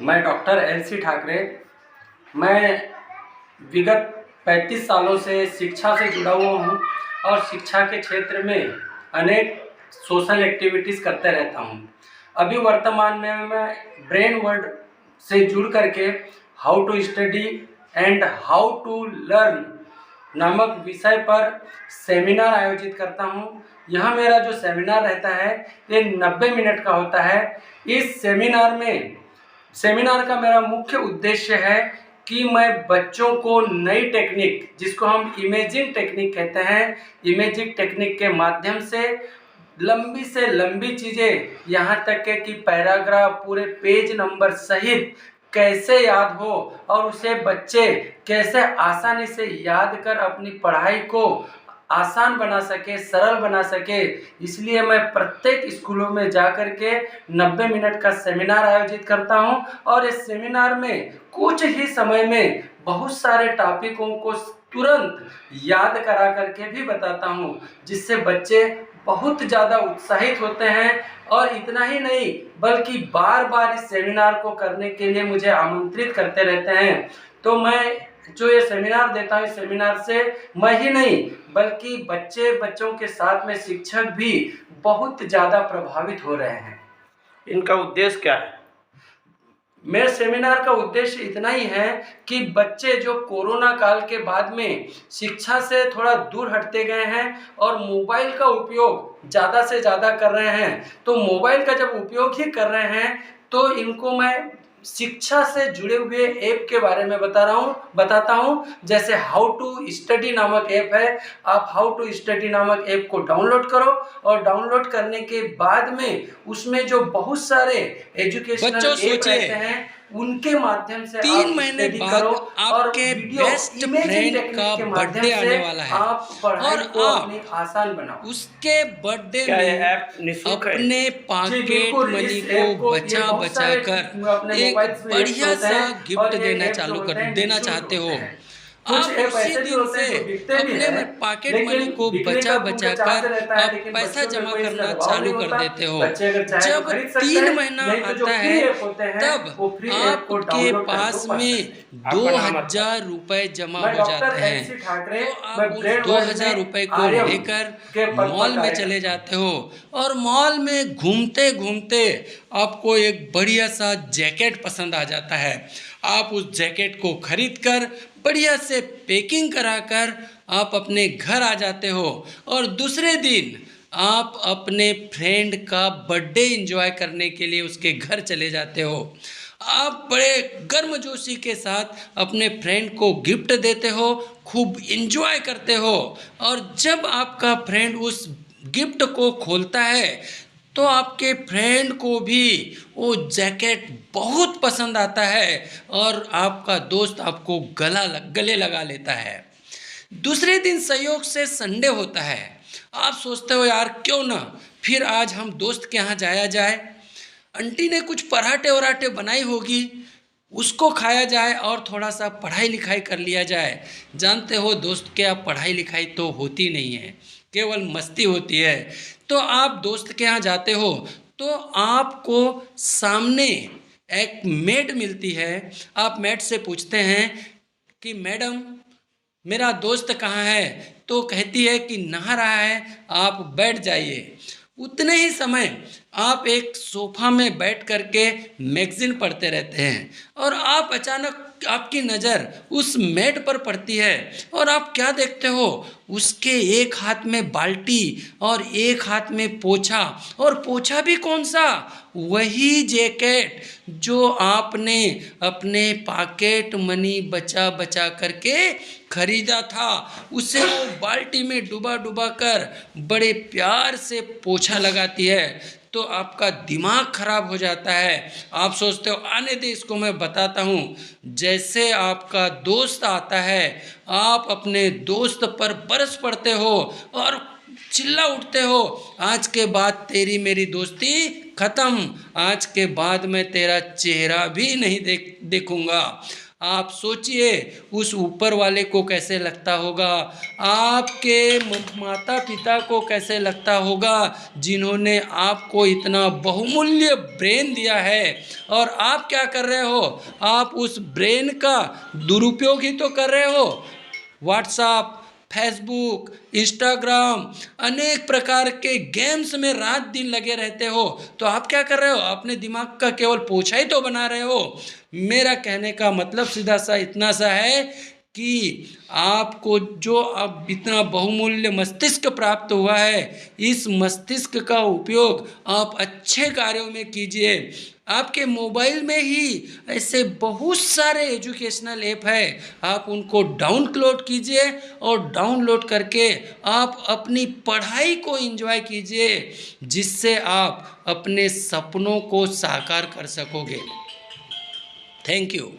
मैं doctor LC. Thackeray. मैं विगत 35 सालों से शिक्षा से जुड़ा हुआ हूँ और शिक्षा के क्षेत्र में अनेक सोशल एक्टिविटीज़ करते रहता हूँ। अभी वर्तमान में मैं ब्रेन वर्ल्ड से जुड़ करके how to study and how to learn नामक विषय पर सेमिनार आयोजित करता हूँ। यह मेरा जो सेमिनार रहता है ये 90 मिनट का होता है। इस सेमिनार का मेरा मुख्य उद्देश्य है कि मैं बच्चों को नई टेक्निक, जिसको हम इमेजिंग टेक्निक कहते हैं, इमेजिंग टेक्निक के माध्यम से लंबी चीज़ें, यहाँ तक के कि पैराग्राफ पूरे पेज नंबर सहित कैसे याद हो और उसे बच्चे कैसे आसानी से याद कर अपनी पढ़ाई को आसान बना सके, सरल बना सके। इसलिए मैं प्रत्येक स्कूलों में जा कर के 90 मिनट का सेमिनार आयोजित करता हूं और इस सेमिनार में कुछ ही समय में बहुत सारे टॉपिकों को तुरंत याद करा करके भी बताता हूं, जिससे बच्चे बहुत ज़्यादा उत्साहित होते हैं और इतना ही नहीं बल्कि बार बार इस सेमिनार को करने के लिए मुझे आमंत्रित करते रहते हैं। तो मैं जो ये सेमिनार देता हूँ, इस सेमिनार से मैं ही नहीं बल्कि बच्चों के साथ में शिक्षक भी बहुत ज़्यादा प्रभावित हो रहे हैं। इनका उद्देश्य क्या है? मेरे सेमिनार का उद्देश्य इतना ही है कि बच्चे जो कोरोना काल के बाद में शिक्षा से थोड़ा दूर हटते गए हैं और मोबाइल का उपयोग ज़्यादा से ज़्यादा कर रहे हैं, तो मोबाइल का जब उपयोग ही कर रहे हैं तो इनको मैं शिक्षा से जुड़े हुए ऐप के बारे में बताता हूँ। जैसे हाउ टू स्टडी नामक ऐप है, आप हाउ टू स्टडी नामक ऐप को डाउनलोड करो और डाउनलोड करने के बाद में उसमें जो बहुत सारे एजुकेशनल ऐप रहते हैं उनके माध्यम से 3 महीने बाद आपके बेस्ट फ्रेंड का बर्थडे आने वाला है और आप आसान बनाओ। उसके बर्थडे क्या ये में ऐप निःशुल्क है? अपने पॉकेट मनी को बचा कर एक बढ़िया सा गिफ्ट देना चाहते हो। आप उसी दिन से अपने पॉकेट मनी को बचा कर आप पैसा जमा करना चालू कर देते हो। जब 3 महीना आता है तब आपके पास में 2000 रुपए जमा हो जाते हैं, तो आप उस 2000 रुपए को लेकर मॉल में चले जाते हो और मॉल में घूमते घूमते आपको एक बढ़िया सा जैकेट पसंद आ जाता है। आप उस जैकेट को खरीद कर बढ़िया से पैकिंग कराकर आप अपने घर आ जाते हो और दूसरे दिन आप अपने फ्रेंड का बर्थडे एंजॉय करने के लिए उसके घर चले जाते हो। आप बड़े गर्मजोशी के साथ अपने फ्रेंड को गिफ्ट देते हो, खूब एंजॉय करते हो और जब आपका फ्रेंड उस गिफ्ट को खोलता है तो आपके फ्रेंड को भी वो जैकेट बहुत पसंद आता है और आपका दोस्त आपको गले लगा लेता है। दूसरे दिन संयोग से संडे होता है। आप सोचते हो यार क्यों ना फिर आज हम दोस्त के यहाँ जाया जाए, आंटी ने कुछ पराठे वराठे बनाई होगी, उसको खाया जाए और थोड़ा सा पढ़ाई लिखाई कर लिया जाए। जानते हो दोस्त क्या पढ़ाई लिखाई तो होती नहीं है, केवल मस्ती होती है। तो आप दोस्त के यहाँ जाते हो तो आपको सामने एक मेड मिलती है। आप मेड से पूछते हैं कि मैडम मेरा दोस्त कहाँ है, तो कहती है कि नहा रहा है, आप बैठ जाइए। उतने ही समय आप एक सोफा में बैठ करके मैगज़ीन पढ़ते रहते हैं और आप अचानक आपकी नज़र उस मेड पर पड़ती है और आप क्या देखते हो, उसके एक हाथ में बाल्टी और एक हाथ में पोछा, और पोछा भी कौन सा, वही जैकेट जो आपने अपने पॉकेट मनी बचा करके खरीदा था, उसे वो बाल्टी में डुबा कर बड़े प्यार से पोछा लगाती है। तो आपका दिमाग खराब हो जाता है। आप सोचते हो आने दे इसको मैं बताता हूँ। जैसे आपका दोस्त आता है आप अपने दोस्त पर बरस पड़ते हो और चिल्ला उठते हो, आज के बाद तेरी मेरी दोस्ती खत्म, आज के बाद मैं तेरा चेहरा भी नहीं देखूंगा। आप सोचिए उस ऊपर वाले को कैसे लगता होगा, आपके माता पिता को कैसे लगता होगा जिन्होंने आपको इतना बहुमूल्य ब्रेन दिया है, और आप क्या कर रहे हो, आप उस ब्रेन का दुरुपयोग ही तो कर रहे हो। व्हाट्सएप, फेसबुक, इंस्टाग्राम, अनेक प्रकार के गेम्स में रात दिन लगे रहते हो, तो आप क्या कर रहे हो, अपने दिमाग का केवल पोछा ही तो बना रहे हो। मेरा कहने का मतलब सीधा सा इतना सा है कि आपको जो अब इतना बहुमूल्य मस्तिष्क प्राप्त हुआ है, इस मस्तिष्क का उपयोग आप अच्छे कार्यों में कीजिए। आपके मोबाइल में ही ऐसे बहुत सारे एजुकेशनल ऐप है, आप उनको डाउनलोड कीजिए और डाउनलोड करके आप अपनी पढ़ाई को एंजॉय कीजिए, जिससे आप अपने सपनों को साकार कर सकोगे। Thank you.